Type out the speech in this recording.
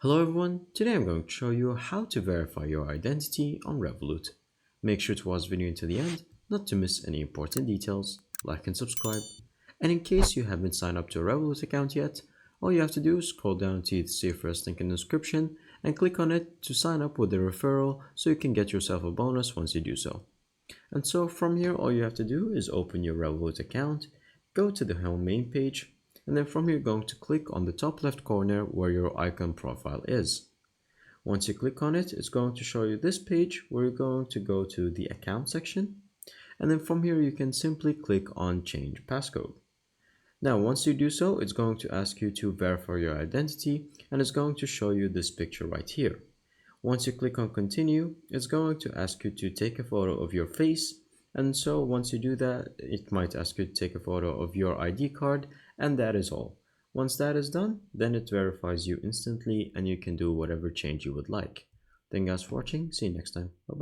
Hello everyone, today I'm going to show you how to verify your identity on Revolut. Make sure to watch the video until the end, not to miss any important details, like and subscribe. And in case you haven't signed up to a Revolut account yet, all you have to do is scroll down to the first link in the description and click on it to sign up with a referral so you can get yourself a bonus once you do so. And so from here, all you have to do is open your Revolut account, go to the home main page, and then from here, you're going to click on the top left corner where your icon profile is. Once you click on it, it's going to show you this page where you're going to go to the account section. And then from here, you can simply click on change passcode. Now, once you do so, it's going to ask you to verify your identity and it's going to show you this picture right here. Once you click on continue, it's going to ask you to take a photo of your face. And so once you do that, it might ask you to take a photo of your ID card, and that is all. Once that is done, then it verifies you instantly and you can do whatever change you would like. Thank you guys for watching. See you next time. Bye bye.